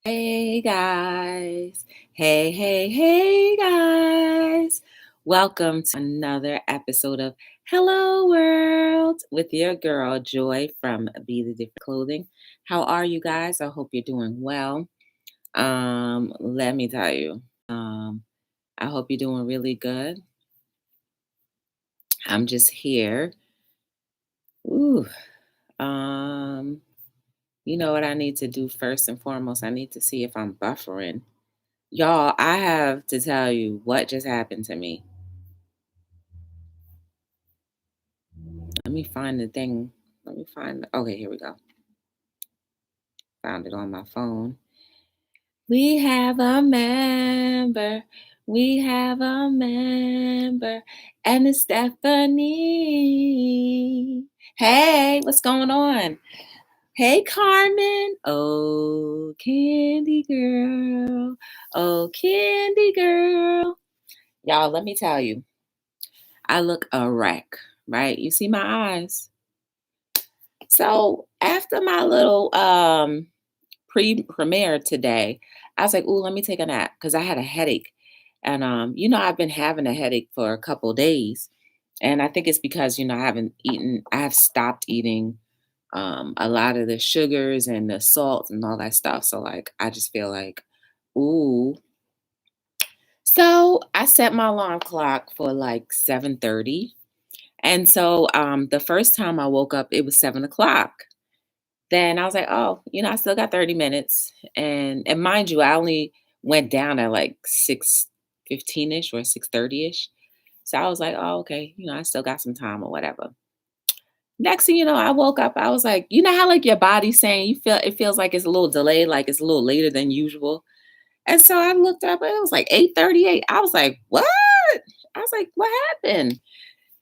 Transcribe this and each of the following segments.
Hey guys. Hey guys. Welcome to another episode of Hello World with your girl Joy from Btdllc. How are you guys? I hope you're doing well. Let me tell you. I hope you're doing really good. I'm just here. Ooh. You know what I need to do first and foremost? I need to see if I'm buffering. Y'all, I have to tell you what just happened to me. Let me find the thing. Okay, here we go. Found it on my phone. We have a member. We have a member. And it's Stephanie. Hey, what's going on? Hey, Carmen. Oh, candy girl. Oh, candy girl. Y'all, let me tell you. I look a wreck, right? You see my eyes. So after my little premiere today, I was like, "Ooh, let me take a nap," because I had a headache, and I've been having a headache for a couple days, and I think it's because I have stopped eating a lot of the sugars and the salt and all that stuff. So like, I just feel like, ooh. So I set my alarm clock for like 7:30. And so the first time I woke up, it was 7 o'clock. Then I was like, oh, I still got 30 minutes. And mind you, I only went down at like 6:15ish or 6:30ish. So I was like, oh, okay, I still got some time or whatever. Next thing you know, I woke up, I was like, you know how like your body's saying it feels like it's a little delayed, like it's a little later than usual. And so I looked up, and it was like 8:38. I was like, what? I was like, what happened?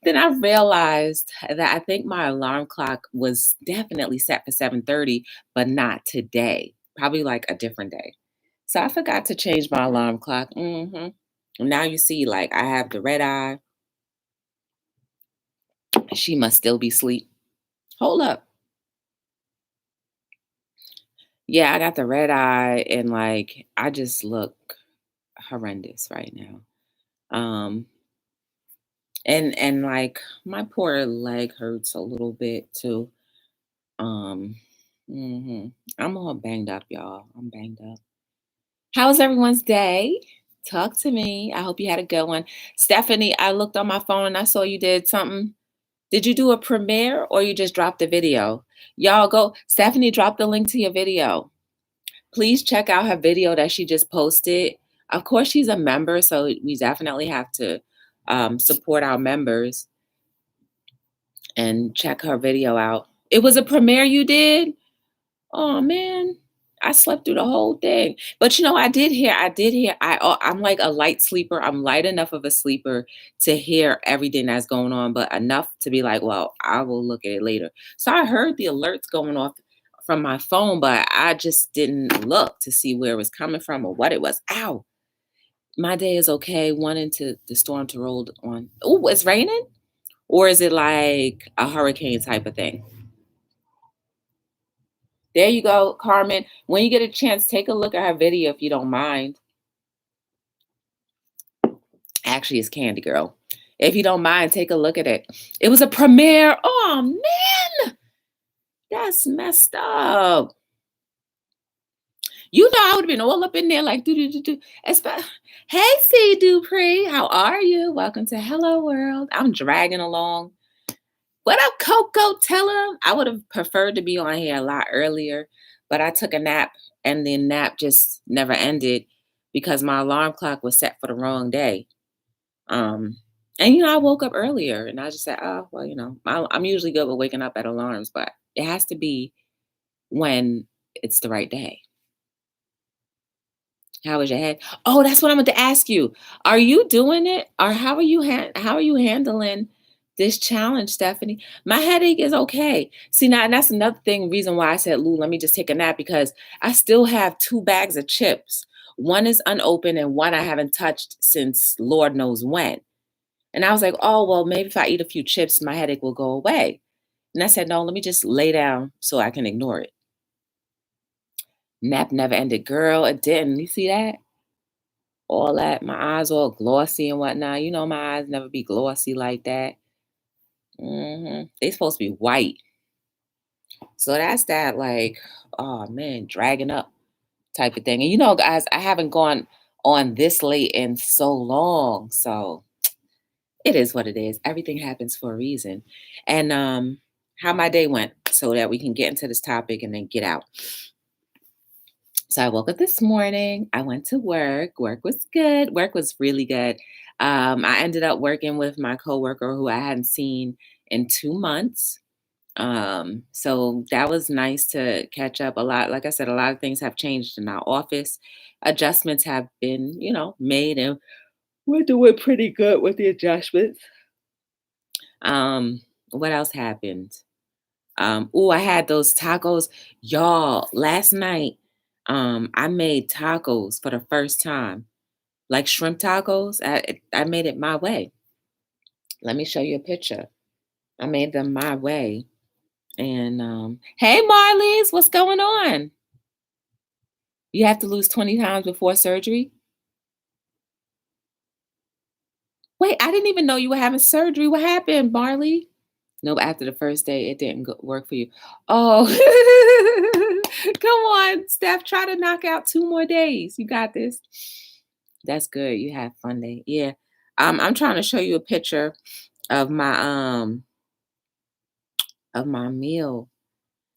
Then I realized that I think my alarm clock was definitely set for 7:30, but not today. Probably like a different day. So I forgot to change my alarm clock. Now you see, like I have the red eye. She must still be asleep. Hold up. Yeah, I got the red eye, and like I just look horrendous right now. Um, and like my poor leg hurts a little bit too. Um, hmm I'm all banged up, y'all. I'm banged up. How was everyone's day? Talk to me. I hope you had a good one. Stephanie, I looked on my phone and I saw you did something. Did you do a premiere or you just dropped a video? Y'all go, Stephanie, drop the link to your video. Please check out her video that she just posted. Of course, she's a member, so we definitely have to support our members and check her video out. It was a premiere you did? Oh man, I slept through the whole thing. But I'm like a light sleeper. I'm light enough of a sleeper to hear everything that's going on, but enough to be like, well, I will look at it later. So I heard the alerts going off from my phone, but I just didn't look to see where it was coming from or what it was. Ow. My day is okay. Wanting to the storm to roll on. Oh, it's raining? Or is it like a hurricane type of thing? There you go, Carmen. When you get a chance, take a look at her video if you don't mind. Actually, it's Candy Girl. If you don't mind, take a look at it. It was a premiere. Oh, man. That's messed up. I would have been all up in there like, do. Hey, C. Dupree. How are you? Welcome to Hello World. I'm dragging along. What up, Coco? Tell him. I would have preferred to be on here a lot earlier, but I took a nap and the nap just never ended because my alarm clock was set for the wrong day. And I woke up earlier and I just said, oh, well, I'm usually good with waking up at alarms, but it has to be when it's the right day. How is your head? Oh, that's what I meant to ask you. Are you doing it, or how are you handling this challenge, Stephanie? My headache is okay. See now, and that's another reason why I said, Lou, let me just take a nap because I still have 2 bags of chips. One is unopened and one I haven't touched since Lord knows when. And I was like, oh well, maybe if I eat a few chips, my headache will go away. And I said, no, let me just lay down so I can ignore it. Nap never ended. Girl, it didn't. You see that? All that. My eyes all glossy and whatnot. You know my eyes never be glossy like that. They supposed to be white. So that's that like, oh man, dragging up type of thing. And guys, I haven't gone on this late in so long. So it is what it is. Everything happens for a reason. And how my day went so that we can get into this topic and then get out. So I woke up this morning. I went to work. Work was good. Work was really good. I ended up working with my coworker who I hadn't seen in 2 months. So that was nice to catch up a lot. Like I said, a lot of things have changed in our office. Adjustments have been, made, and we're doing pretty good with the adjustments. What else happened? I had those tacos. Y'all, last night, I made tacos for the first time. Like shrimp tacos. I made it my way. Let me show you a picture. I made them my way. And hey Marlies, what's going on? You have to lose 20 pounds before surgery? Wait, I didn't even know you were having surgery. What happened, Marley? No, after the first day, it didn't work for you. Oh, come on, Steph. Try to knock out 2 more days. You got this. That's good. You have fun day. Yeah. I'm trying to show you a picture of my meal.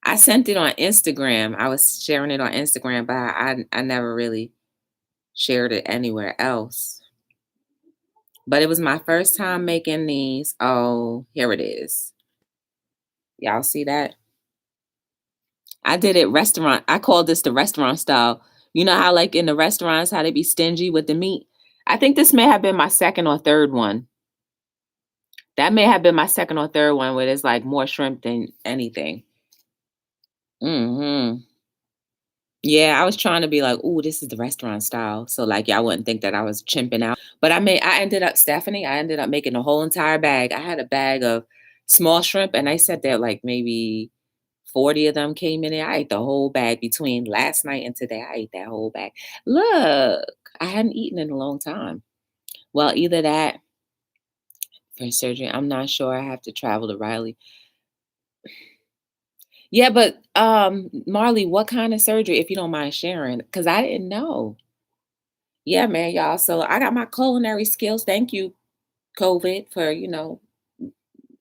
I sent it on Instagram. I was sharing it on Instagram, but I never really shared it anywhere else. But it was my first time making these. Oh, here it is. Y'all see that? I did it restaurant. I called this the restaurant style. You know how like in the restaurants how they be stingy with the meat? I think this may have been my second or third one. That may have been my second or third one where there's like more shrimp than anything. Hmm. Yeah, I was trying to be like, "Ooh, this is the restaurant style." So like y'all wouldn't think that I was chimping out. But I ended up, Stephanie, I ended up making a whole entire bag. I had a bag of small shrimp and I said that like maybe 40 of them came in there. I ate the whole bag between last night and today. I ate that whole bag. Look, I hadn't eaten in a long time. Well, either that for surgery. I'm not sure. I have to travel to Riley. Yeah, but Marley, what kind of surgery, if you don't mind sharing? Because I didn't know. Yeah, man, y'all. So I got my culinary skills. Thank you, COVID, for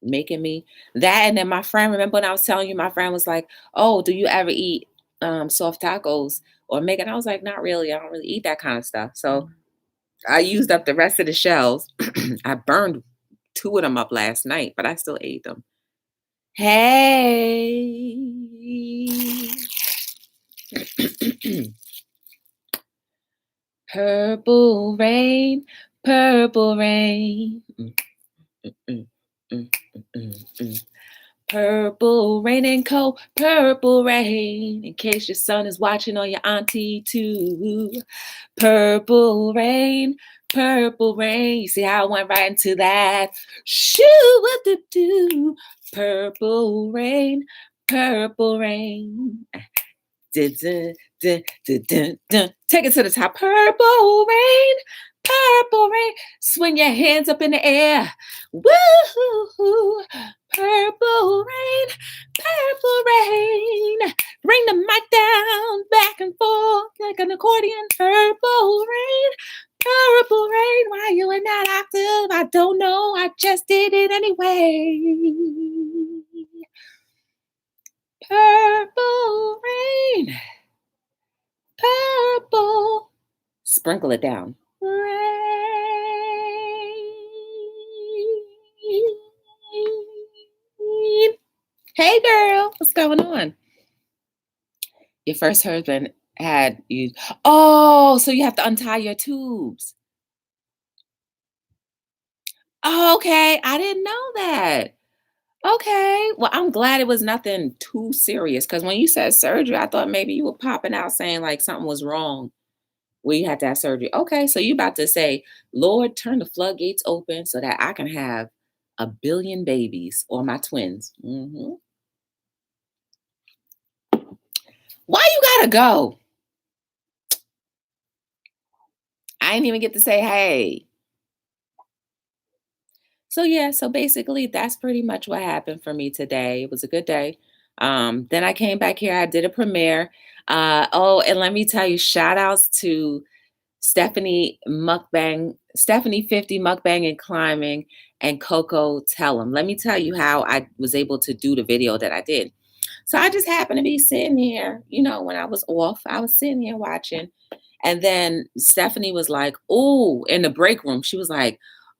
making me that. And then my friend, remember when I was telling you, my friend was like, "Oh, do you ever eat soft tacos or make it?" I was like, "Not really. I don't really eat that kind of stuff." So I used up the rest of the shells. I burned 2 of them up last night, but I still ate them. Hey. Purple rain, purple rain. Mm, mm, mm. Purple rain and cold, purple rain. In case your son is watching or your auntie too. Purple rain, purple rain. You see how I went right into that? Shoo, what to do? Purple rain, purple rain. Dun, dun, dun, dun, dun, dun. Take it to the top. Purple rain, purple rain. Swing your hands up in the air. Woo! Purple rain, purple rain. Bring the mic down, back and forth like an accordion. Purple rain, purple rain. Why you in that octave? I don't know. I just did it anyway. Purple rain, purple. Sprinkle it down. Rain. Hey girl, what's going on? Your first husband had you. Oh, so you have to untie your tubes. Oh, okay. I didn't know that. Okay. Well, I'm glad it was nothing too serious because when you said surgery, I thought maybe you were popping out saying like something was wrong where you had to have surgery. Okay. So you about to say, Lord, turn the floodgates open so that I can have a billion babies or my twins. Why you gotta go? I didn't even get to say hey. So yeah, so basically that's pretty much what happened for me today. It was a good day. Then I came back here, I did a premiere. Oh, and let me tell you, shout outs to Stephanie 50 Mukbang and Climbing, and Coco Tell 'em. Let me tell you how I was able to do the video that I did. So I just happened to be sitting here, when I was off, I was sitting here watching. And then Stephanie was like, "Ooh," in the break room, she was like,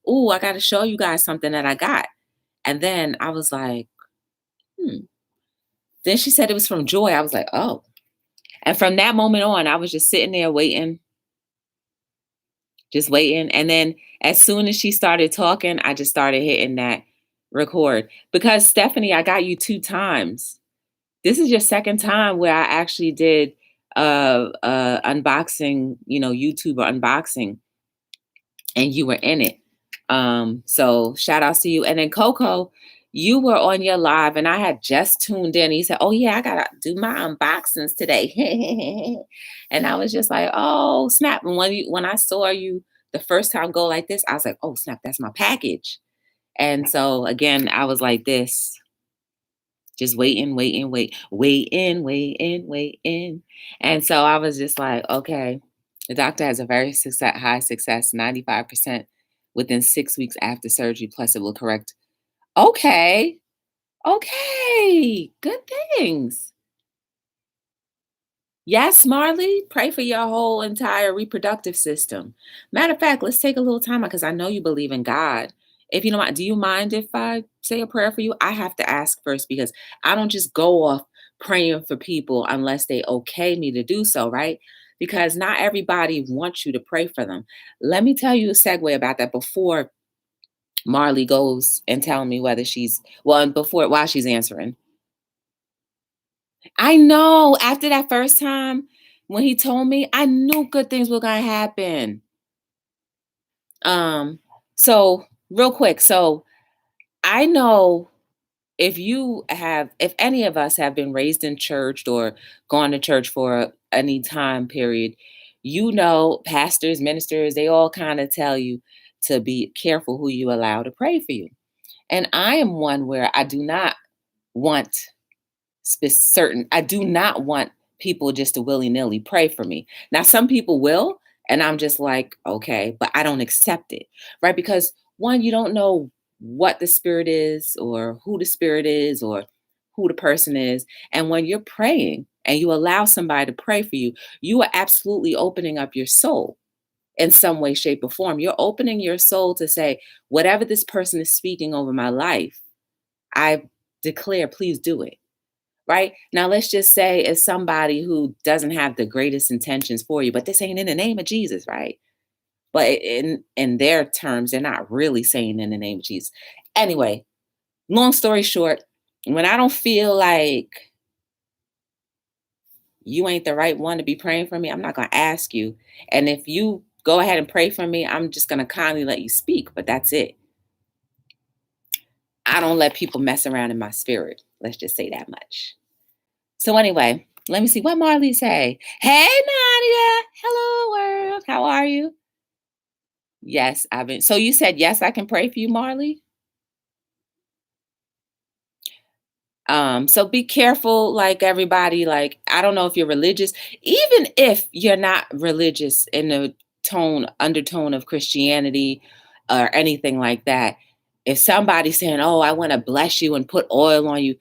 "Ooh, I got to show you guys something that I got." And then I was like, hmm. Then she said it was from Joy. I was like, oh. And from that moment on, I was just sitting there waiting, just waiting. And then as soon as she started talking, I just started hitting that record. Because Stephanie, I got you 2 times. This is your second time where I actually did unboxing, YouTuber unboxing, and you were in it. So shout outs to you. And then Coco, you were on your live and I had just tuned in. He said, "Oh yeah, I gotta do my unboxings today." And I was just like, "Oh, snap." And when I saw you the first time go like this, I was like, "Oh, snap, that's my package." And so again, I was like this, just waiting. And so I was just like, okay, the doctor has a very high success, 95% within 6 weeks after surgery, plus it will correct. Okay, okay, good things. Yes, Marley, pray for your whole entire reproductive system. Matter of fact, let's take a little time because I know you believe in God. If you don't mind, do you mind if I say a prayer for you? I have to ask first because I don't just go off praying for people unless they okay me to do so, right? Because not everybody wants you to pray for them. Let me tell you a segue about that before Marley goes and tell me whether she's well, and before while she's answering. I know after that first time when he told me, I knew good things were gonna happen. Um, so real quick, so I know if any of us have been raised in church or gone to church for any time period, pastors, ministers, they all kind of tell you to be careful who you allow to pray for you. And I am one where I do not want I do not want people just to willy-nilly pray for me. Now some people will, and I'm just like, okay, but I don't accept it, right? Because one, you don't know what the spirit is or who the spirit is or who the person is. And when you're praying and you allow somebody to pray for you, you are absolutely opening up your soul in some way, shape, or form. You're opening your soul to say, whatever this person is speaking over my life, I declare, please do it. Right now, let's just say it's somebody who doesn't have the greatest intentions for you, but they're saying in the name of Jesus, right? But in their terms, they're not really saying in the name of Jesus. Anyway, long story short, when I don't feel like you ain't the right one to be praying for me, I'm not gonna ask you. And if you go ahead and pray for me, I'm just gonna kindly let you speak, but that's it. I don't let people mess around in my spirit. Let's just say that much. So anyway, let me see what Marley say. Hey Nadia, hello world. How are you? Yes, I've been. So you said yes, I can pray for you, Marley. So be careful, like everybody. Like I don't know if you're religious, even if you're not religious in the undertone of Christianity or anything like that. If somebody's saying, "Oh, I want to bless you and put oil on you,"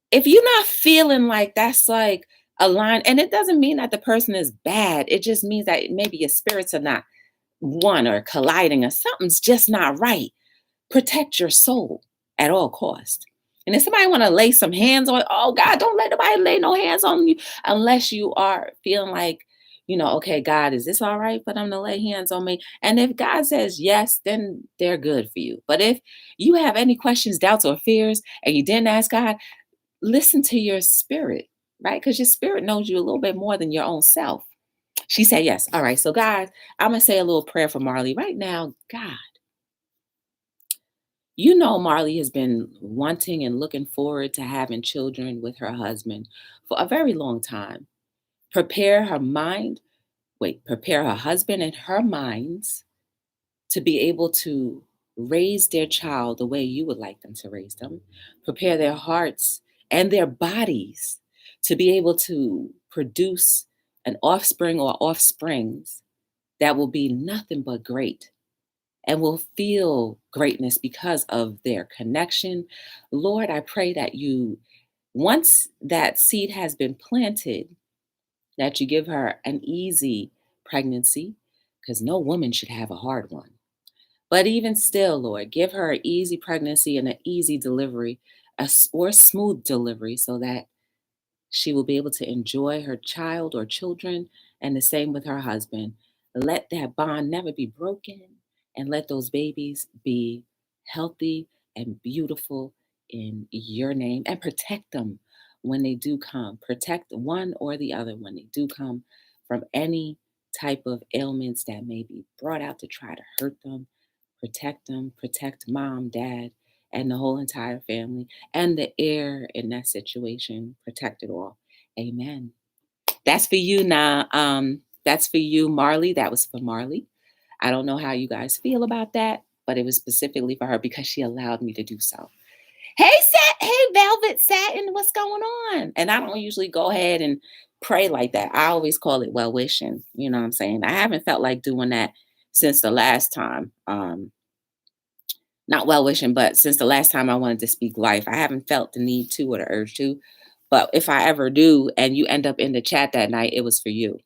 if you're not feeling like that's like aligned, and it doesn't mean that the person is bad, it just means that maybe your spirits are not one or colliding or something's just not right. Protect your soul at all costs. And if somebody want to lay some hands on, oh God, don't let nobody lay no hands on you unless you are feeling like, okay, God, is this all right for them to lay hands on me? And if God says yes, then they're good for you. But if you have any questions, doubts, or fears, and you didn't ask God, listen to your spirit, right? Because your spirit knows you a little bit more than your own self. She said yes. All right. So, guys, I'm going to say a little prayer for Marley right now. God, Marley has been wanting and looking forward to having children with her husband for a very long time. Prepare her mind, prepare her husband and her minds to be able to raise their child the way you would like them to raise them, prepare their hearts and their bodies to be able to produce an offspring or offsprings that will be nothing but great and will feel greatness because of their connection. Lord, I pray that once that seed has been planted, that you give her an easy pregnancy, because no woman should have a hard one. But even still, Lord, give her an easy pregnancy and an easy delivery, or smooth delivery, so that she will be able to enjoy her child or children, and the same with her husband. Let that bond never be broken, and let those babies be healthy and beautiful in your name, and protect them when they do come. Protect one or the other when they do come from any type of ailments that may be brought out to try to hurt them, protect mom, dad, and the whole entire family, and the heir in that situation. Protect it all. Amen. That's for you now. That's for you, Marley. That was for Marley. I don't know how you guys feel about that, but it was specifically for her because she allowed me to do so. Hey, Velvet Satin, what's going on? And I don't usually go ahead and pray like that. I always call it well wishing. You know what I'm saying? I haven't felt like doing that since the last time. Not well wishing, but since the last time I wanted to speak life, I haven't felt the need to or the urge to. But if I ever do, and you end up in the chat that night, it was for you.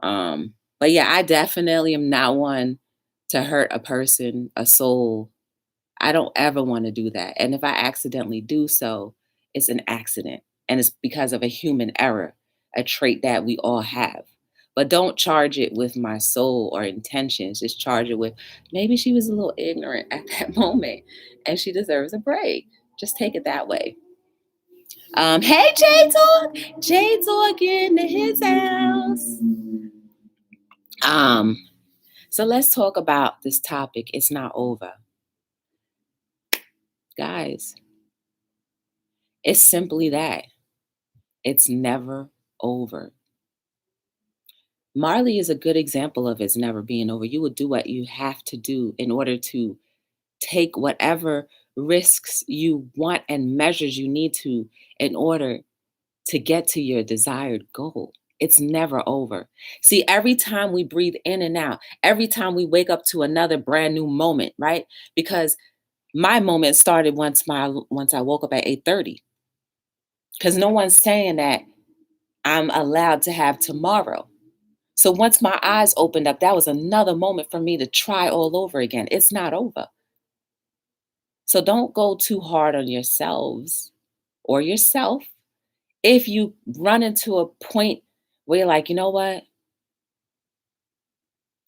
But yeah, I definitely am not one to hurt a person, a soul. I don't ever want to do that. And if I accidentally do so, it's an accident. And it's because of a human error, a trait that we all have. But don't charge it with my soul or intentions. Just charge it with, maybe she was a little ignorant at that moment and she deserves a break. Just take it that way. Hey, Jade Dog. Jade Dog in his house. So let's talk about this topic. It's not over. Guys, it's simply that. It's never over. Marley is a good example of it's never being over. You will do what you have to do in order to take whatever risks you want and measures you need to in order to get to your desired goal. It's never over. See, every time we breathe in and out, every time we wake up to another brand new moment, right? Because my moment started once I woke up at 8:30. Because no one's saying that I'm allowed to have tomorrow. So once my eyes opened up, that was another moment for me to try all over again. It's not over. So don't go too hard on yourselves or yourself. If you run into a point where you're like, you know what?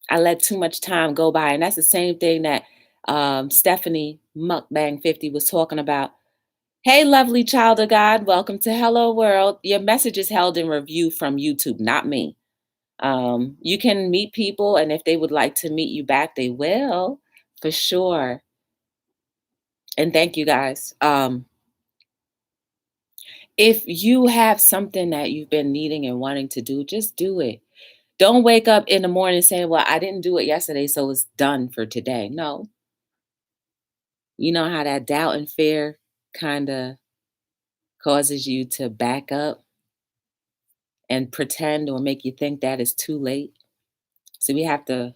I let too much time go by. And that's the same thing that Stephanie Mukbang 50 was talking about. Hey, lovely child of God. Welcome to Hello World. Your message is held in review from YouTube, not me. You can meet people, and if they would like to meet you back, they will, for sure. And thank you guys. If you have something that you've been needing and wanting to do, just do it. Don't wake up in the morning saying, well, I didn't do it yesterday, so it's done for today. No. You know how that doubt and fear kind of causes you to back up and pretend or make you think that it's too late. So we have to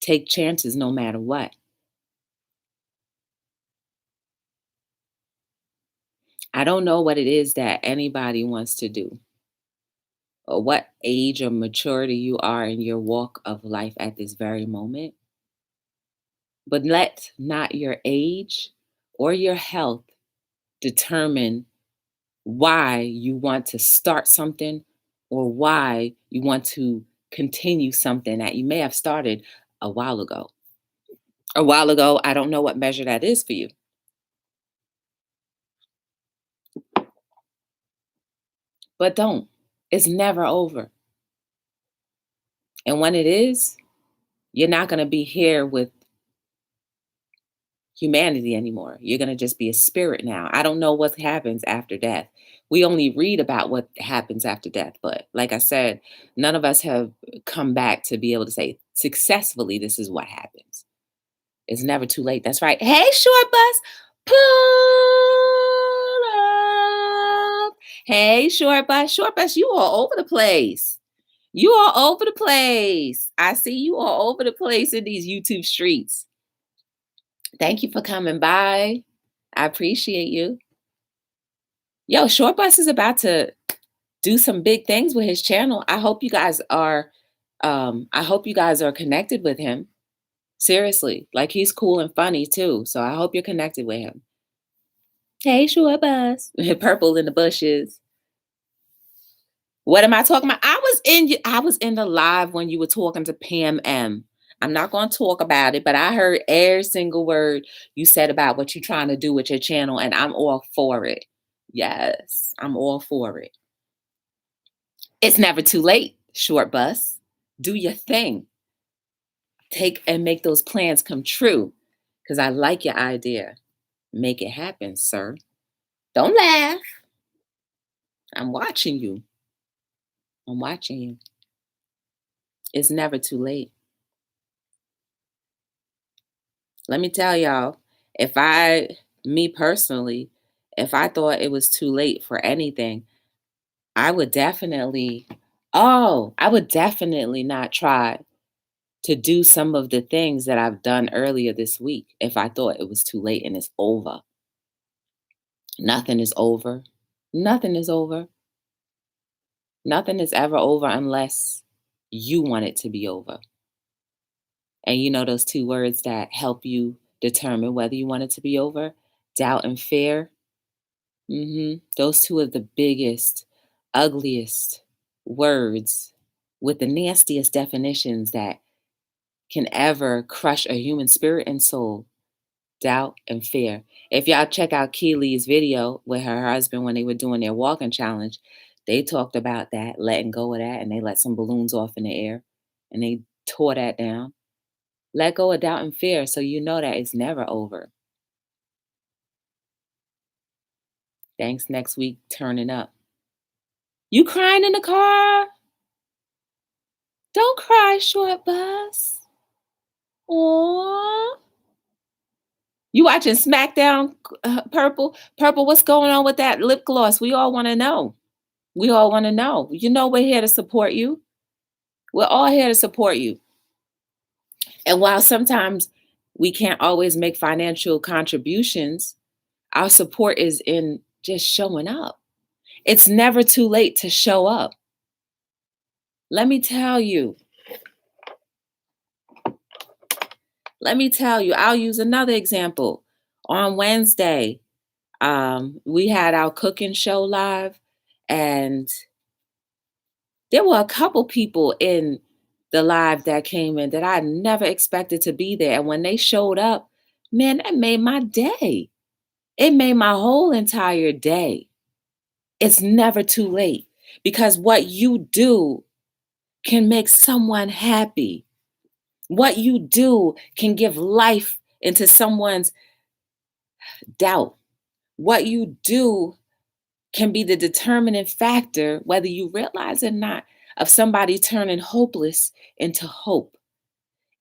take chances no matter what. I don't know what it is that anybody wants to do, or what age or maturity you are in your walk of life at this very moment. But let not your age or your health determine why you want to start something or why you want to continue something that you may have started a while ago. A while ago, I don't know what measure that is for you. But don't. It's never over. And when it is, you're not going to be here with humanity anymore. You're going to just be a spirit now. I don't know what happens after death. We only read about what happens after death. But like I said, none of us have come back to be able to say successfully, this is what happens. It's never too late. That's right. Hey, short bus, pull up. Hey, short bus, you all over the place. You all over the place. I see you all over the place in these YouTube streets. Thank you for coming by. I appreciate you. Yo, short bus is about to do some big things with his channel. I hope you guys are connected with him. Seriously. Like, he's cool and funny too. So I hope you're connected with him. Hey, short bus. Purple in the bushes. What am I talking about? I was in the live when you were talking to Pam M. I'm not going to talk about it, but I heard every single word you said about what you're trying to do with your channel, and I'm all for it. Yes, I'm all for it. It's never too late, short bus. Do your thing. Take and make those plans come true, because I like your idea. Make it happen, sir. Don't laugh. I'm watching you. I'm watching you. It's never too late. Let me tell y'all, me personally, if I thought it was too late for anything, I would definitely not try to do some of the things that I've done earlier this week if I thought it was too late and it's over. Nothing is over. Nothing is over. Nothing is ever over unless you want it to be over. And you know those two words that help you determine whether you want it to be over? Doubt and fear. Those two are the biggest, ugliest words with the nastiest definitions that can ever crush a human spirit and soul. Doubt and fear. If y'all check out Keely's video with her husband when they were doing their walking challenge, they talked about that, letting go of that, and they let some balloons off in the air and they tore that down. Let go of doubt and fear so you know that it's never over. Thanks next week, turning up. You crying in the car? Don't cry, short bus. Aww. You watching SmackDown, Purple? Purple, what's going on with that lip gloss? We all want to know. We all want to know. You know we're here to support you. We're all here to support you. And while sometimes we can't always make financial contributions, our support is in just showing up. It's never too late to show up. Let me tell you, I'll use another example. On Wednesday, we had our cooking show live, and there were a couple people in the live that came in that I never expected to be there. And when they showed up, man, that made my day. It made my whole entire day. It's never too late, because what you do can make someone happy. What you do can give life into someone's doubt. What you do can be the determining factor, whether you realize it or not, of somebody turning hopeless into hope.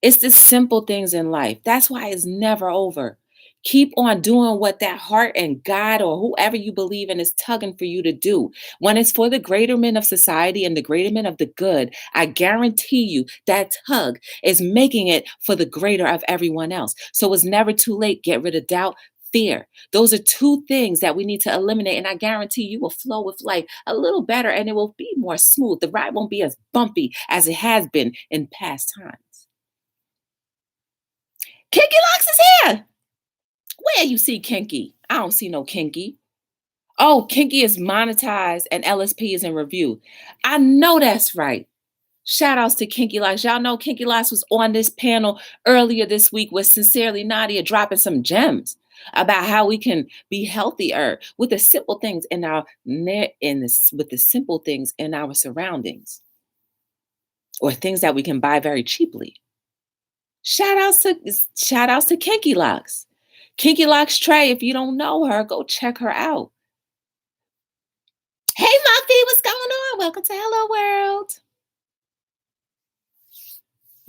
It's the simple things in life. That's why it's never over. Keep on doing what that heart and God or whoever you believe in is tugging for you to do. When it's for the greaterment of society and the greaterment of the good, I guarantee you that tug is making it for the greater of everyone else. So it's never too late. Get rid of doubt, fear. Those are two things that we need to eliminate. And I guarantee you will flow with life a little better and it will be more smooth. The ride won't be as bumpy as it has been in past times. Kinky Locks is here. Where you see Kinky? I don't see no Kinky. Oh, Kinky is monetized and LSP is in review. I know that's right. Shout outs to Kinky Locks. Y'all know Kinky Locks was on this panel earlier this week with Sincerely Nadia dropping some gems about how we can be healthier with the simple things in our with the simple things in our surroundings, or things that we can buy very cheaply. Shout outs to Kinky Locks. Kinky Locks Trey, if you don't know her, go check her out. what's going on? Welcome to Hello World.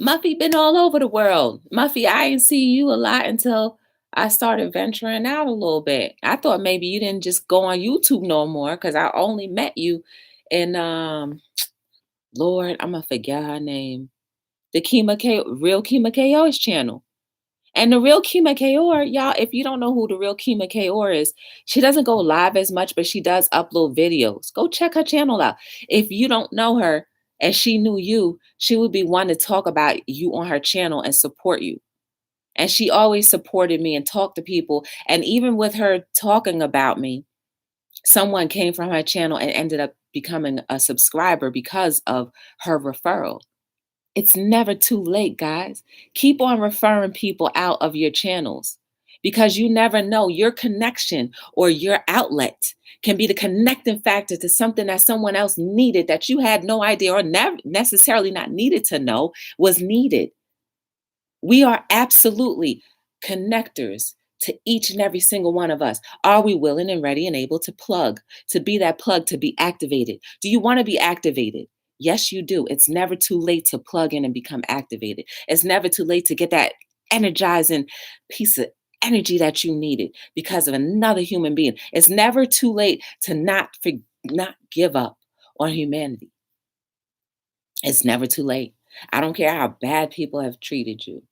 Muffy been all over the world. Muffy, I didn't see you a lot until I started venturing out a little bit. I thought maybe you didn't just go on YouTube no more because I only met you in Lord, I'm gonna forget her name. The Real Kima Ko's channel. And the real Kima Kaor, y'all, if you don't know who the real Kima Kaor is, she doesn't go live as much, but she does upload videos. Go check her channel out. If you don't know her and she knew you, she would be one to talk about you on her channel and support you. And she always supported me and talked to people. And even with her talking about me, someone came from her channel and ended up becoming a subscriber because of her referral. It's never too late, guys. Keep on referring people out of your channels because you never know your connection or your outlet can be the connecting factor to something that someone else needed that you had no idea or never necessarily not needed to know was needed. We are absolutely connectors to each and every single one of us. Are we willing and ready and able to plug, to be that plug, to be activated? Do you want to be activated? Yes, you do. It's never too late to plug in and become activated. It's never too late to get that energizing piece of energy that you needed because of another human being. It's never too late to not give up on humanity. It's never too late. I don't care how bad people have treated you.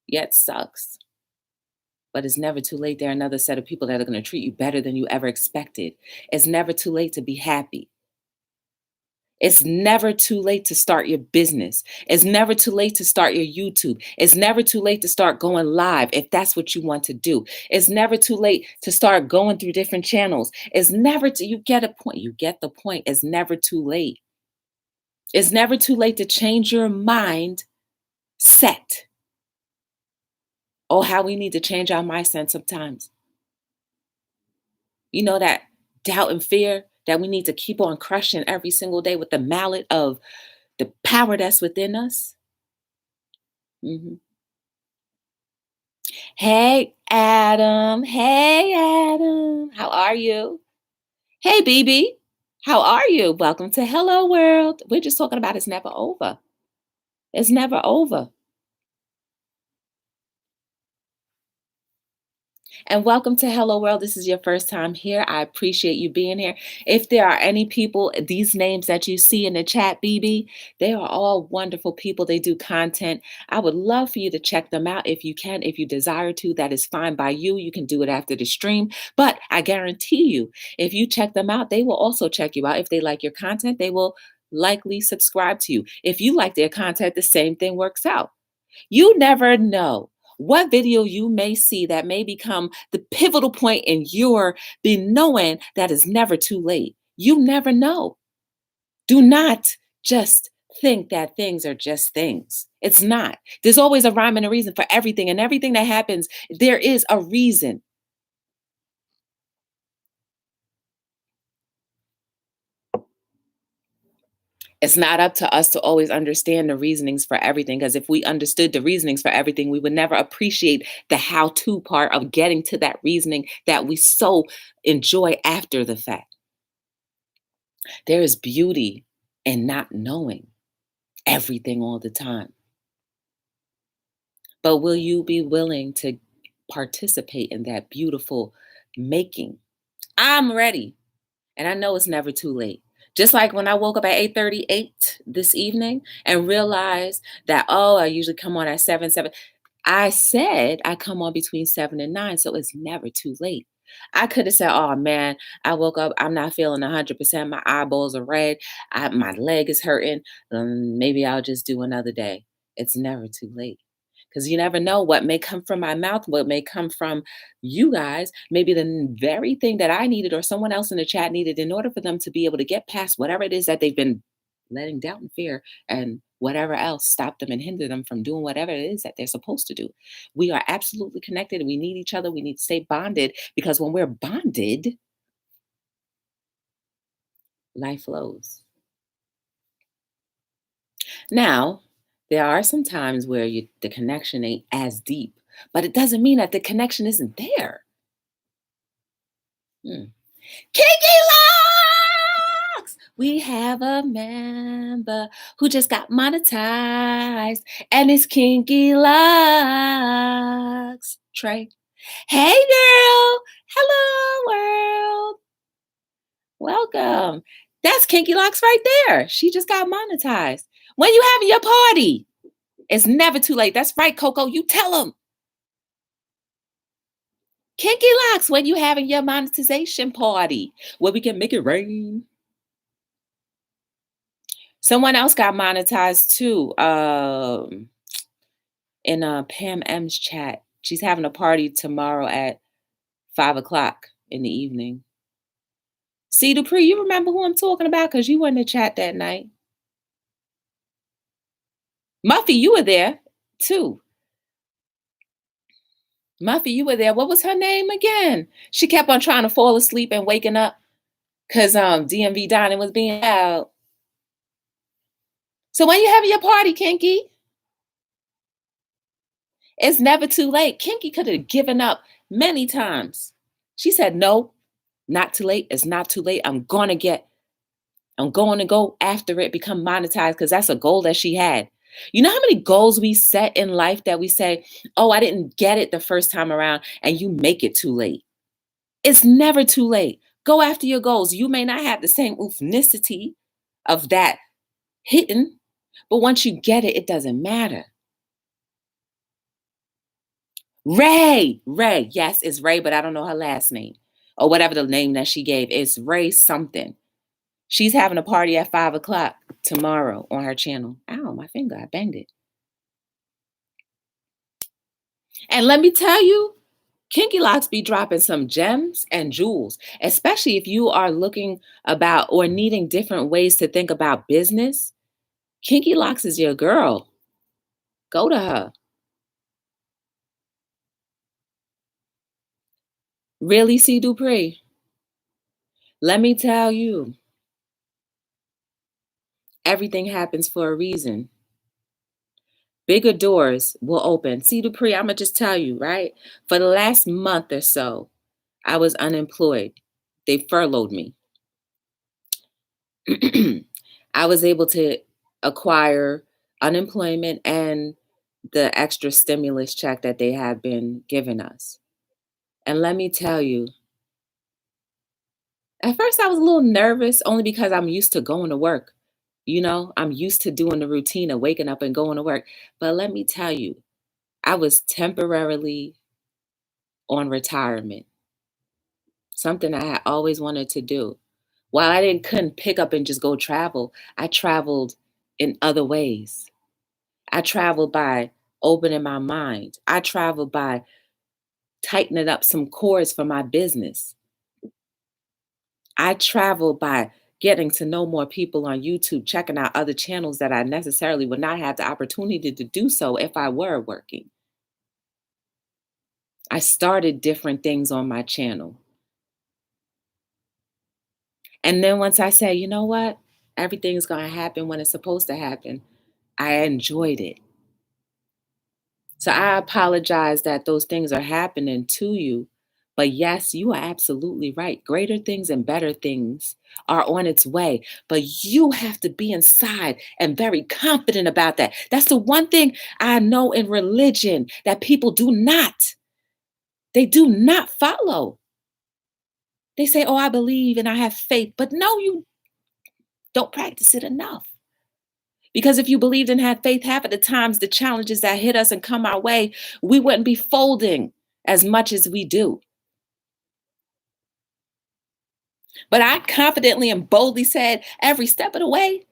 Yeah, it sucks. But it's never too late. There are another set of people that are going to treat you better than you ever expected. It's never too late to be happy. It's never too late to start your business. It's never too late to start your YouTube. It's never too late to start going live if that's what you want to do. It's never too late to start going through different channels. It's never you get a point. You get the point. It's never too late. It's never too late to change your mind set. Oh, how we need to change our mindset sometimes. You know, that doubt and fear that we need to keep on crushing every single day with the mallet of the power that's within us. Mhm. Hey, Adam. Hey, Adam. How are you? Hey, BB. How are you? Welcome to Hello World. We're just talking about it's never over. It's never over. And welcome to Hello World. This is your first time here. I appreciate you being here. If there are any people, these names that you see in the chat, BB, they are all wonderful people. They do content. I would love for you to check them out if you can, if you desire to. That is fine by you. You can do it after the stream. But I guarantee you, if you check them out, they will also check you out. If they like your content, they will likely subscribe to you. If you like their content, the same thing works out. You never know what video you may see that may become the pivotal point in your being knowing that it's never too late. You never know. Do not just think that things are just things. It's not. There's always a rhyme and a reason for everything, and everything that happens, there is a reason. It's not up to us to always understand the reasonings for everything, because if we understood the reasonings for everything, we would never appreciate the how-to part of getting to that reasoning that we so enjoy after the fact. There is beauty in not knowing everything all the time. But will you be willing to participate in that beautiful making? I'm ready. And I know it's never too late. Just like when I woke up at 8:38 this evening and realized that, oh, I usually come on at 7. I said I come on between 7 and 9, so it's never too late. I could have said, oh man, I woke up, I'm not feeling 100%. My eyeballs are red. My leg is hurting. Maybe I'll just do another day. It's never too late. Because you never know what may come from my mouth, what may come from you guys, maybe the very thing that I needed or someone else in the chat needed in order for them to be able to get past whatever it is that they've been letting doubt and fear and whatever else stop them and hinder them from doing whatever it is that they're supposed to do. We are absolutely connected. We need each other. We need to stay bonded, because when we're bonded, life flows. Now, there are some times where the connection ain't as deep, but it doesn't mean that the connection isn't there. Kiki We have a member who just got monetized, and it's Kinky Locks. Trey. Hey, girl. Hello, world. Welcome. That's Kinky Locks right there. She just got monetized. When you having your party? It's never too late. That's right, Coco. You tell them. Kinky Locks, when you having your monetization party where we can make it rain. Someone else got monetized too. In Pam M's chat. She's having a party tomorrow at 5:00 in the evening. See, Dupree, you remember who I'm talking about? Because you were in the chat that night. Muffy, you were there too. Muffy, you were there. What was her name again? She kept on trying to fall asleep and waking up because DMV dining was being out. So when you having your party, Kinky? It's never too late. Kinky could have given up many times. She said, no, not too late. It's not too late. I'm going to go after it, become monetized, because that's a goal that she had. You know how many goals we set in life that we say, oh, I didn't get it the first time around, and you make it too late. It's never too late. Go after your goals. You may not have the same ethnicity of that hitting, but once you get it, it doesn't matter. Ray, yes, it's Ray, but I don't know her last name or whatever the name that she gave. It's Ray something. She's having a party at 5:00 tomorrow on her channel. Ow, my finger, I banged it. And let me tell you, Kinky Locks be dropping some gems and jewels, especially if you are looking about or needing different ways to think about business. Kinky Locks is your girl. Go to her. Really, C. Dupree? Let me tell you, everything happens for a reason. Bigger doors will open. See, Dupree, I'm going to just tell you, right? For the last month or so, I was unemployed. They furloughed me. I was able to acquire unemployment and the extra stimulus check that they have been giving us. And let me tell you, at first I was a little nervous only because I'm used to going to work. You know, I'm used to doing the routine of waking up and going to work. But let me tell you, I was temporarily on retirement, something I had always wanted to do. While couldn't pick up and just go travel, I traveled in other ways. I traveled by opening my mind. I traveled by tightening up some cords for my business. I traveled by getting to know more people on YouTube, checking out other channels that I necessarily would not have the opportunity to do so if I were working. I started different things on my channel. And then once I said, you know what? Everything's going to happen when it's supposed to happen, I enjoyed it. So I apologize that those things are happening to you. But yes, you are absolutely right. Greater things and better things are on its way. But you have to be inside and very confident about that. That's the one thing I know in religion that people do not. They do not follow. They say, oh, I believe and I have faith. But no, you don't practice it enough. Because if you believed and had faith, half of the times the challenges that hit us and come our way, we wouldn't be folding as much as we do. But I confidently and boldly said every step of the way,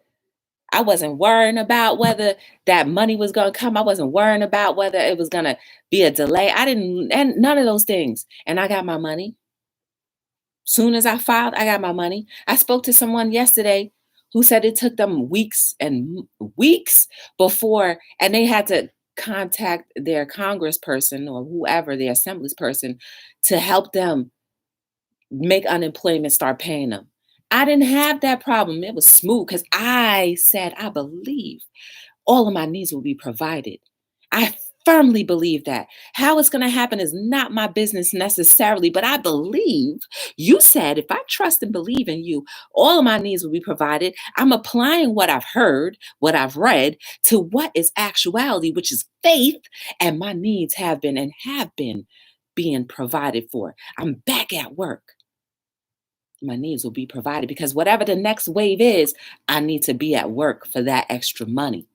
I wasn't worrying about whether that money was going to come. I wasn't worrying about whether it was going to be a delay. And none of those things. And I got my money. Soon as I filed, I got my money. I spoke to someone yesterday who said it took them weeks and weeks before, and they had to contact their congressperson or whoever, their assemblyperson, to help them make unemployment start paying them. I didn't have that problem. It was smooth because I said, I believe all of my needs will be provided. I firmly believe that. How it's going to happen is not my business necessarily, but I believe you said if I trust and believe in you, all of my needs will be provided. I'm applying what I've heard, what I've read to what is actuality, which is faith, and my needs have been being provided for. I'm back at work. My needs will be provided because whatever the next wave is, I need to be at work for that extra money.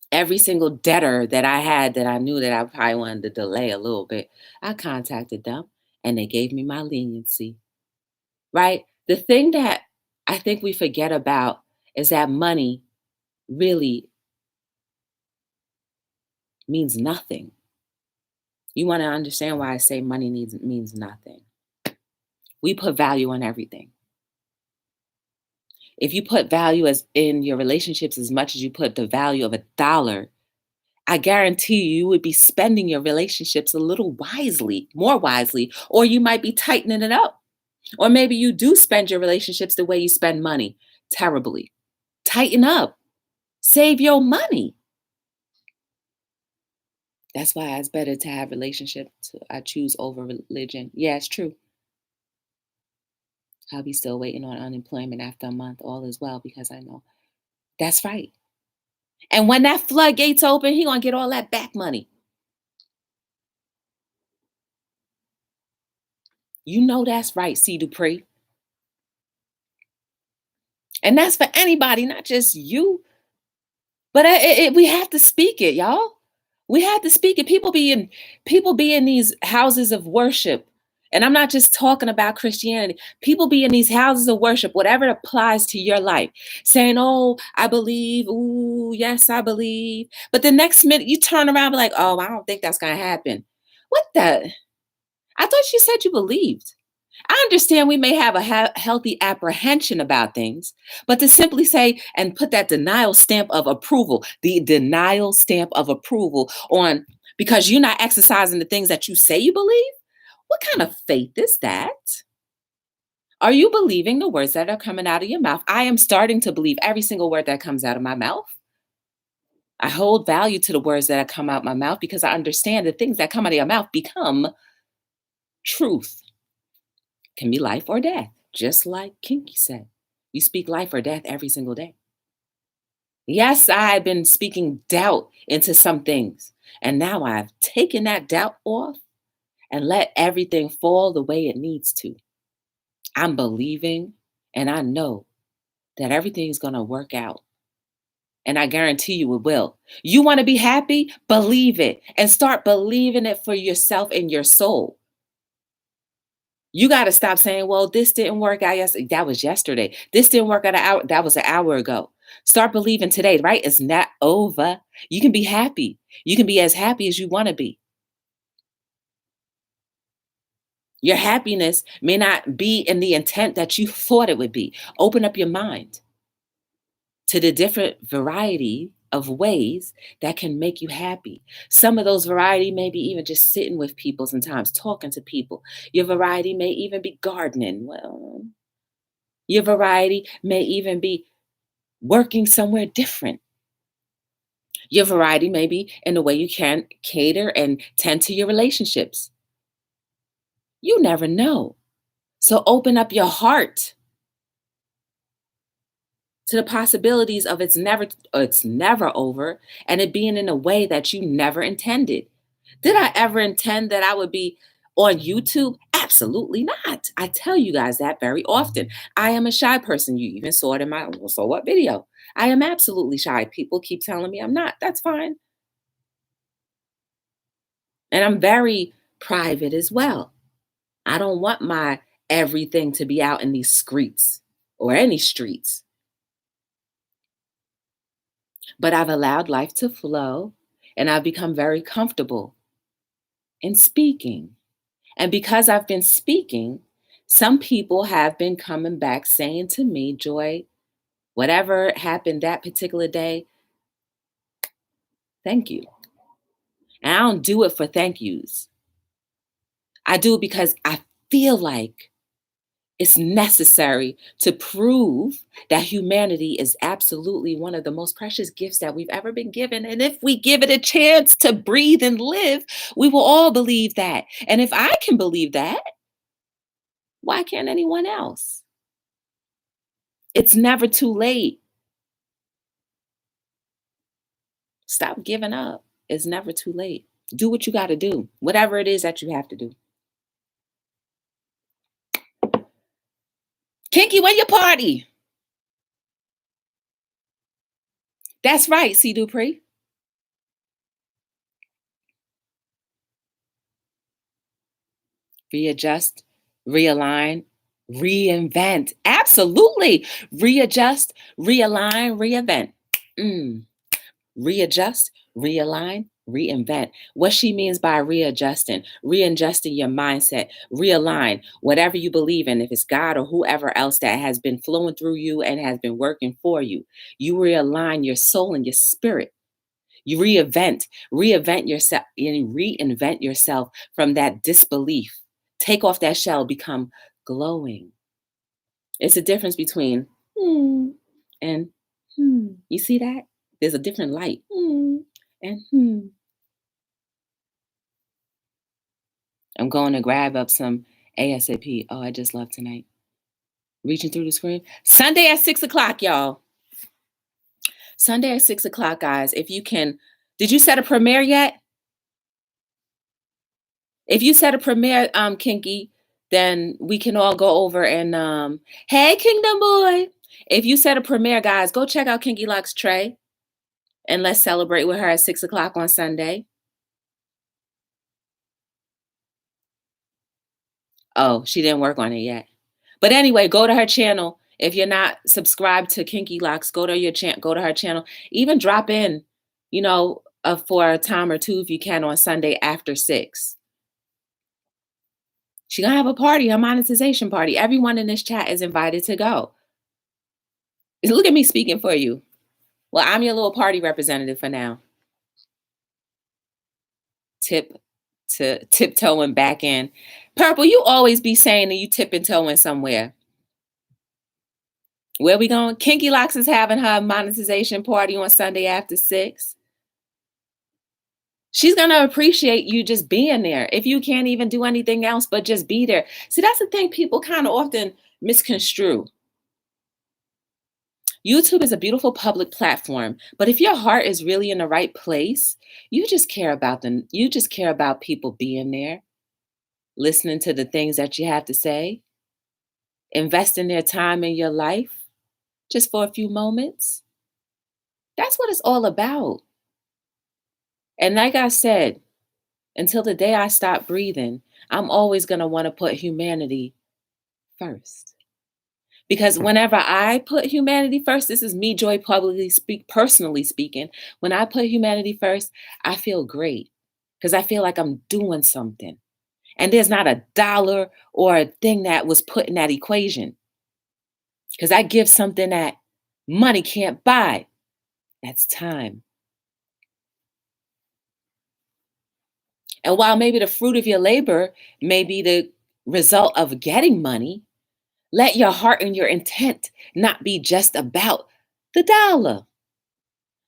Every single debtor that I had that I knew that I probably wanted to delay a little bit, I contacted them and they gave me my leniency, right? The thing that I think we forget about is that money really means nothing. You want to understand why I say money means nothing. We put value on everything. If you put value as in your relationships as much as you put the value of a dollar, I guarantee you would be spending your relationships a little wisely, more wisely, or you might be tightening it up. Or maybe you do spend your relationships the way you spend money, terribly. Tighten up. Save your money. That's why it's better to have relationships I choose over religion. Yeah, it's true. I'll be still waiting on unemployment after a month. All is well because I know that's right. And when that floodgates open, he gonna get all that back money. You know that's right, C. Dupree. And that's for anybody, not just you. But we have to speak it, y'all. We have to speak it. People be in these houses of worship. And I'm not just talking about Christianity. People be in these houses of worship, whatever applies to your life, saying, "Oh, I believe. Ooh, yes, I believe." But the next minute you turn around and be like, "Oh, I don't think that's gonna happen." What the? I thought you said you believed. I understand we may have a healthy apprehension about things, but to simply say and put that denial stamp of approval, the denial stamp of approval on because you're not exercising the things that you say you believe, what kind of faith is that? Are you believing the words that are coming out of your mouth? I am starting to believe every single word that comes out of my mouth. I hold value to the words that come out my mouth because I understand the things that come out of your mouth become truth. Can be life or death, just like Kinky said. You speak life or death every single day. Yes, I've been speaking doubt into some things, and now I've taken that doubt off and let everything fall the way it needs to. I'm believing and I know that everything is going to work out. And I guarantee you it will. You want to be happy? Believe it and start believing it for yourself and your soul. You got to stop saying, well, this didn't work out yesterday. That was yesterday. This didn't work out an hour. That was an hour ago. Start believing today, right? It's not over. You can be happy. You can be as happy as you want to be. Your happiness may not be in the intent that you thought it would be. Open up your mind to the different variety of ways that can make you happy. Some of those variety may be even just sitting with people sometimes, talking to people. Your variety may even be gardening. Well, your variety may even be working somewhere different. Your variety may be in the way you can cater and tend to your relationships. You never know. So open up your heart to the possibilities of it's never over and it being in a way that you never intended. Did I ever intend that I would be on YouTube? Absolutely not. I tell you guys that very often. I am a shy person. You even saw it in my so what video. I am absolutely shy. People keep telling me I'm not. That's fine. And I'm very private as well. I don't want my everything to be out in these streets or any streets. But I've allowed life to flow and I've become very comfortable in speaking. And because I've been speaking, some people have been coming back saying to me, Joy, whatever happened that particular day, thank you. And I don't do it for thank yous. I do it because I feel like It's necessary to prove that humanity is absolutely one of the most precious gifts that we've ever been given. And if we give it a chance to breathe and live, we will all believe that. And if I can believe that, why can't anyone else? It's never too late. Stop giving up. It's never too late. Do what you got to do, whatever it is that you have to do. Kinky, when your party? That's right, C. Dupree. Readjust, realign, reinvent. Absolutely. Readjust, realign, reinvent. Readjust, realign, reinvent. What she means by readjusting your mindset, realign whatever you believe in, if it's God or whoever else that has been flowing through you and has been working for you. You realign your soul and your spirit. You reinvent yourself and reinvent yourself from that disbelief. Take off that shell, become glowing. It's a difference between and You see that? There's a different light. And I'm going to grab up some ASAP. Oh, I just left tonight. Reaching through the screen. Sunday at 6:00, y'all. Sunday at 6:00, guys. If you can, did you set a premiere yet? If you set a premiere, Kinky, then we can all go over and hey, Kingdom Boy. If you set a premiere, guys, go check out Kinky Locks Trey and let's celebrate with her at 6:00 on Sunday. Oh, she didn't work on it yet. But anyway, go to her channel. If you're not subscribed to Kinky Locks, go to her channel. Even drop in, for a time or two if you can on Sunday after 6. She's gonna have a party, a monetization party. Everyone in this chat is invited to go. Look at me speaking for you. Well, I'm your little party representative for now. Tiptoeing back in. Purple, you always be saying that you tip and toeing somewhere. Where we going? Kinky Locks is having her monetization party on Sunday after 6. She's going to appreciate you just being there. If you can't even do anything else but just be there. See, that's the thing people kind of often misconstrue. YouTube is a beautiful public platform, but if your heart is really in the right place, you just care about them. You just care about people being there, listening to the things that you have to say, investing their time in your life just for a few moments. That's what it's all about. And like I said, until the day I stop breathing, I'm always going to want to put humanity first. Because whenever I put humanity first, this is me, Joy, personally speaking, when I put humanity first, I feel great because I feel like I'm doing something. And there's not a dollar or a thing that was put in that equation because I give something that money can't buy. That's time. And while maybe the fruit of your labor may be the result of getting money, let your heart and your intent not be just about the dollar.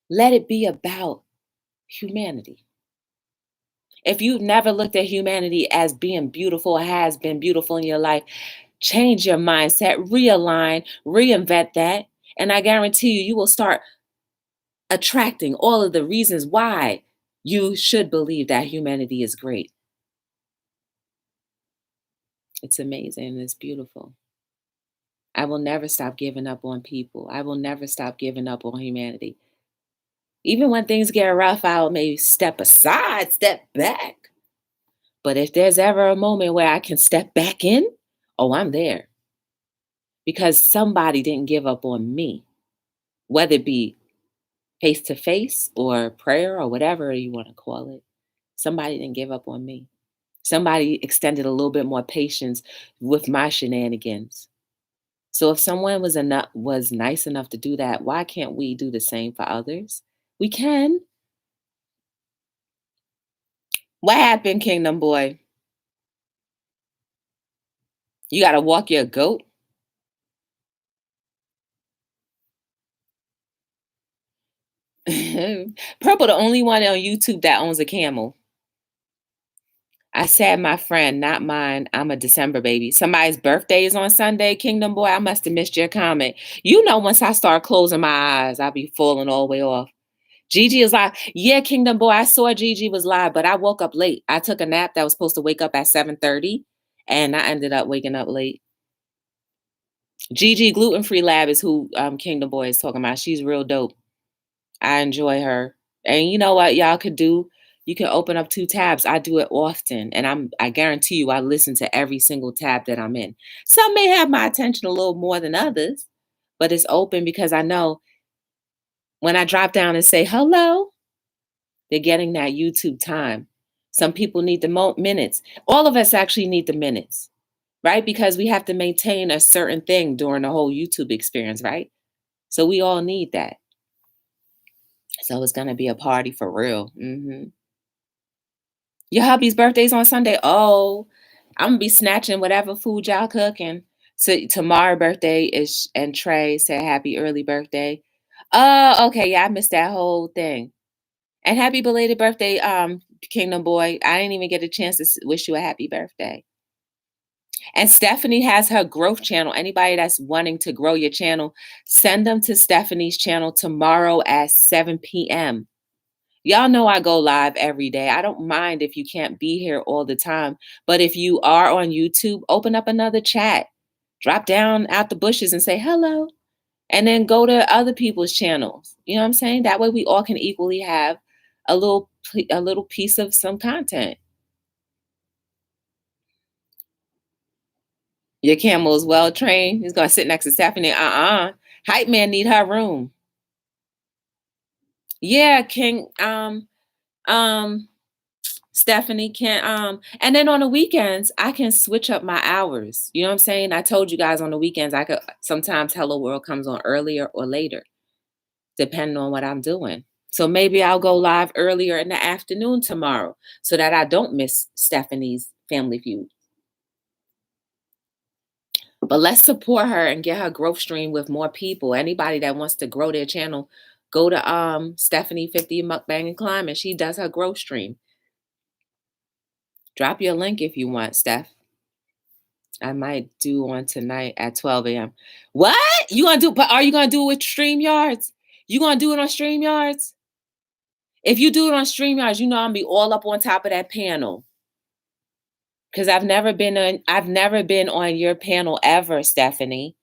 Let it be about humanity. If you've never looked at humanity as being beautiful, has been beautiful in your life, change your mindset, realign, reinvent that. And I guarantee you, you will start attracting all of the reasons why you should believe that humanity is great. It's amazing. It's beautiful. I will never stop giving up on people. I will never stop giving up on humanity. Even when things get rough, I'll maybe step aside, step back. But if there's ever a moment where I can step back in, oh, I'm there. Because somebody didn't give up on me, whether it be face to face or prayer or whatever you want to call it. Somebody didn't give up on me. Somebody extended a little bit more patience with my shenanigans. So if someone was nice enough to do that, why can't we do the same for others? We can. What happened, Kingdom Boy? You gotta walk your goat? Purple the only one on YouTube that owns a camel. I said my friend, not mine. I'm a December baby. Somebody's birthday is on Sunday, Kingdom Boy. I must have missed your comment. You know, once I start closing my eyes, I'll be falling all the way off. Gigi is live. Yeah, Kingdom Boy. I saw Gigi was live, but I woke up late. I took a nap that was supposed to wake up at 7:30, and I ended up waking up late. Gigi Gluten Free Lab is who Kingdom Boy is talking about. She's real dope. I enjoy her. And you know what y'all could do? You can open up 2 tabs. I do it often, and I guarantee you I listen to every single tab that I'm in. Some may have my attention a little more than others, but it's open because I know when I drop down and say hello, they're getting that YouTube time. Some people need the minutes. All of us actually need the minutes, right? Because we have to maintain a certain thing during the whole YouTube experience, right? So we all need that. So it's gonna be a party for real. Your hubby's birthday's on Sunday. Oh, I'm gonna be snatching whatever food y'all cooking. So tomorrow birthday is and Trey said happy early birthday. Oh, okay, yeah, I missed that whole thing. And happy belated birthday, Kingdom Boy. I didn't even get a chance to wish you a happy birthday. And Stephanie has her growth channel. Anybody that's wanting to grow your channel, send them to Stephanie's channel tomorrow at 7 p.m. Y'all know I go live every day. I don't mind if you can't be here all the time. But if you are on YouTube, open up another chat. Drop down out the bushes and say hello. And then go to other people's channels. You know what I'm saying? That way we all can equally have a little piece of some content. Your camel is well trained. He's gonna sit next to Stephanie. Hype man need her room. Yeah, King. Um, Stephanie can and then on the weekends I can switch up my hours. You know what I'm saying? I told you guys on the weekends I could sometimes Hello World comes on earlier or later, depending on what I'm doing. So maybe I'll go live earlier in the afternoon tomorrow so that I don't miss Stephanie's Family Feud. But let's support her and get her growth stream with more people. Anybody that wants to grow their channel, go to Stephanie 50 Mukbang and Climb, and she does her growth stream. Drop your link if you want, Steph. I might do one tonight at 12 a.m. What? You gonna do, but are you gonna do it with StreamYards? You gonna do it on StreamYards? If you do it on StreamYards, you know I'm gonna be all up on top of that panel. Because I've never been on your panel ever, Stephanie.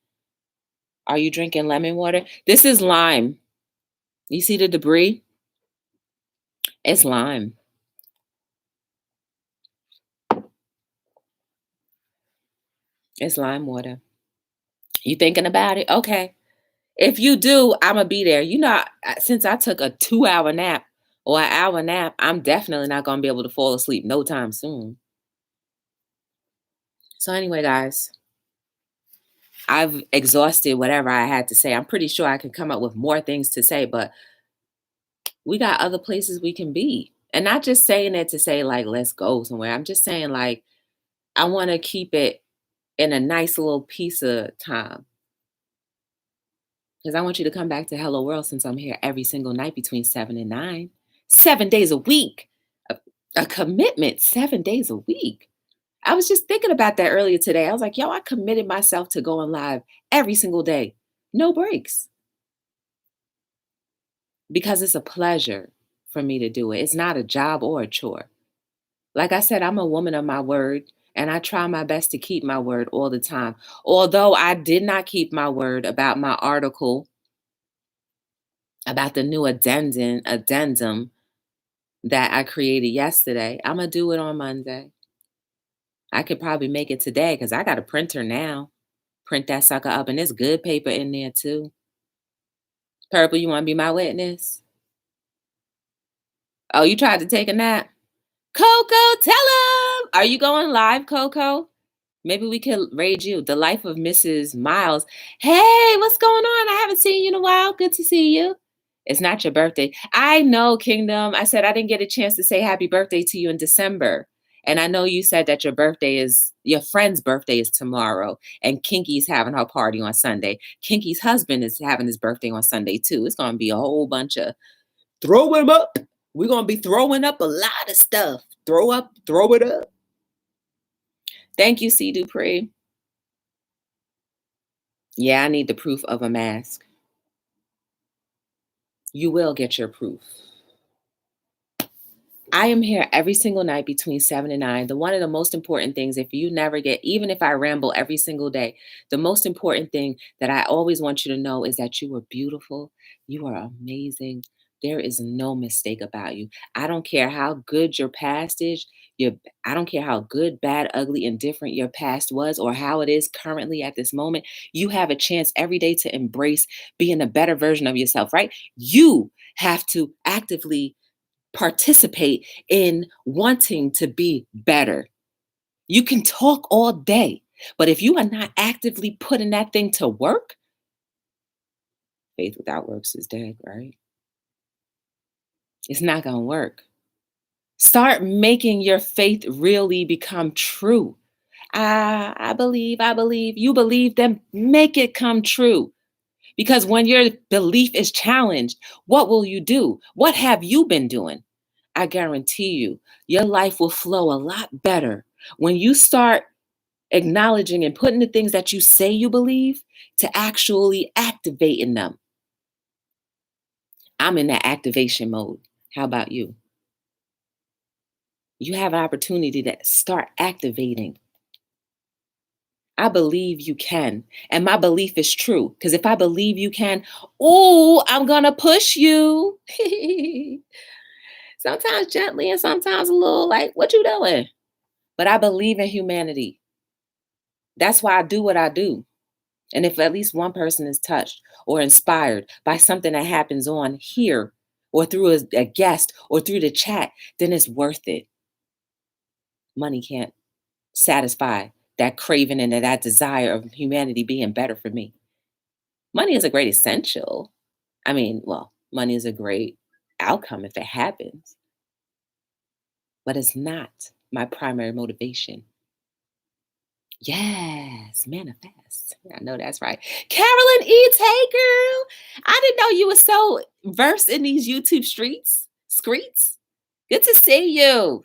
Are you drinking lemon water? This is lime. You see the debris? It's lime. It's lime water. You thinking about it? Okay. If you do, I'm gonna be there. You know, since I took a 2-hour nap or an hour nap, I'm definitely not gonna be able to fall asleep no time soon. So anyway, guys, I've exhausted whatever I had to say. I'm pretty sure I can come up with more things to say, but we got other places we can be. And not just saying it to say, like, let's go somewhere. I'm just saying, like, I want to keep it in a nice little piece of time. Because I want you to come back to Hello World since I'm here every single night between 7 and 9. 7 days a week. A commitment, 7 days a week. I was just thinking about that earlier today. I was like, yo, I committed myself to going live every single day. No breaks. Because it's a pleasure for me to do it. It's not a job or a chore. Like I said, I'm a woman of my word, and I try my best to keep my word all the time. Although I did not keep my word about my article about the new addendum that I created yesterday. I'm going to do it on Monday. I could probably make it today because I got a printer now. Print that sucker up, and there's good paper in there too. Purple, you want to be my witness? Oh, you tried to take a nap? Coco, tell him! Are you going live, Coco? Maybe we could raid you. The Life of Mrs. Miles. Hey, what's going on? I haven't seen you in a while. Good to see you. It's not your birthday. I know, Kingdom. I said I didn't get a chance to say happy birthday to you in December. And I know you said that your friend's birthday is tomorrow, and Kinky's having her party on Sunday. Kinky's husband is having his birthday on Sunday too. It's going to be a whole bunch of throw him up. We're going to be throwing up a lot of stuff. Throw it up. Thank you, C. Dupree. Yeah, I need the proof of a mask. You will get your proof. I am here every single night between 7 and 9. One of the most important things, if you never get, even if I ramble every single day, the most important thing that I always want you to know is that you are beautiful. You are amazing. There is no mistake about you. I don't care how good your past is. I don't care how good, bad, ugly, indifferent your past was or how it is currently at this moment. You have a chance every day to embrace being a better version of yourself, right? You have to actively participate in wanting to be better. You can talk all day, but if you are not actively putting that thing to work, faith without works is dead, right? It's not going to work. Start making your faith really become true. I believe, you believe, then make it come true. Because when your belief is challenged, what will you do? What have you been doing? I guarantee you, your life will flow a lot better when you start acknowledging and putting the things that you say you believe to actually activating them. I'm in that activation mode. How about you? You have an opportunity to start activating. I believe you can. And my belief is true. Because if I believe you can, I'm going to push you. Sometimes gently and sometimes a little like, what you doing? But I believe in humanity. That's why I do what I do. And if at least one person is touched or inspired by something that happens on here or through a guest or through the chat, then it's worth it. Money can't satisfy that craving and that desire of humanity being better for me. Money is a great essential. Money is a great outcome if it happens, but it's not my primary motivation. Yes, manifest. I know that's right. Carolyn E. Tay, girl. I didn't know you were so versed in these YouTube streets. Good to see you.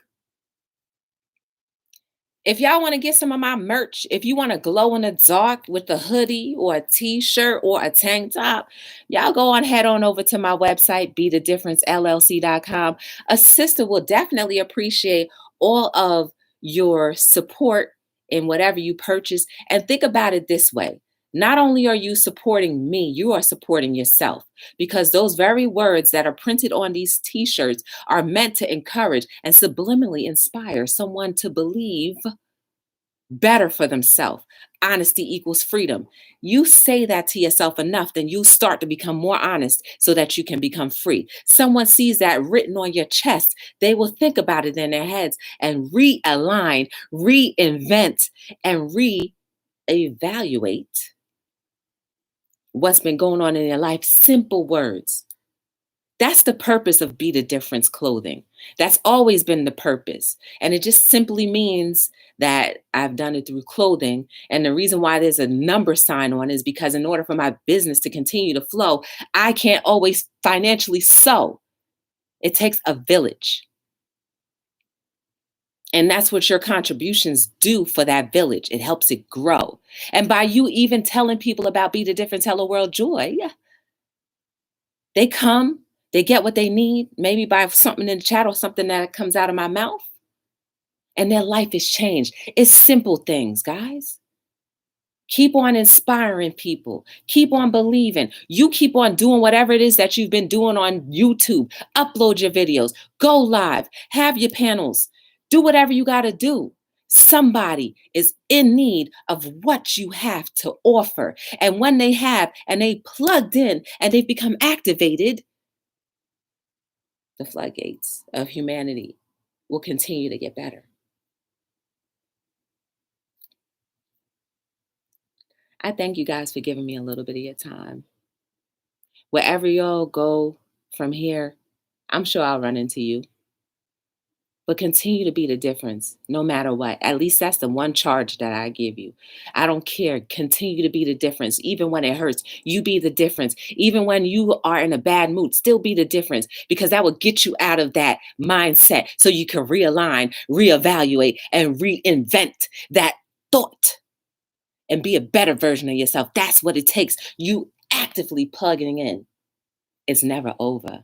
If y'all want to get some of my merch, if you want to glow in the dark with a hoodie or a t-shirt or a tank top, y'all go on head on over to my website, Btdllc.com. A sister will definitely appreciate all of your support in whatever you purchase. And think about it this way. Not only are you supporting me, you are supporting yourself, because those very words that are printed on these t-shirts are meant to encourage and subliminally inspire someone to believe better for themselves. Honesty equals freedom. You say that to yourself enough, then you start to become more honest so that you can become free. Someone sees that written on your chest, they will think about it in their heads and realign, reinvent, and reevaluate what's been going on in their life. Simple words. That's the purpose of Be the Difference clothing. That's always been the purpose. And it just simply means that I've done it through clothing. And the reason why there's a number sign on is because in order for my business to continue to flow, I can't always financially sew. It takes a village. And that's what your contributions do for that village. It helps it grow. And by you even telling people about Be the Difference, Hello World Joy, they come, they get what they need, maybe by something in the chat or something that comes out of my mouth, and their life is changed. It's simple things, guys. Keep on inspiring people. Keep on believing. You keep on doing whatever it is that you've been doing on YouTube. Upload your videos. Go live. Have your panels. Do whatever you got to do. Somebody is in need of what you have to offer. And when they have, and they plugged in, and they've become activated, the floodgates of humanity will continue to get better. I thank you guys for giving me a little bit of your time. Wherever y'all go from here, I'm sure I'll run into you. but continue to be the difference no matter what. At least that's the one charge that I give you. I don't care. Continue to be the difference. Even when it hurts, you be the difference. Even when you are in a bad mood, still be the difference, because that will get you out of that mindset so you can realign, reevaluate, and reinvent that thought and be a better version of yourself. That's what it takes. You actively plugging in. It's never over.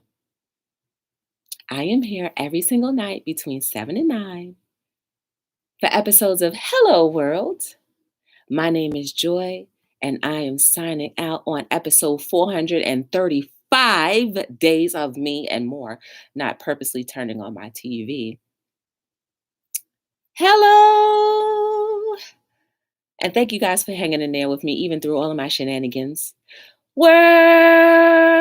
I am here every single night between 7 and 9 for episodes of Hello World. My name is Joy, and I am signing out on episode 435, Days of Me and More, not purposely turning on my TV. Hello! And thank you guys for hanging in there with me, even through all of my shenanigans. World!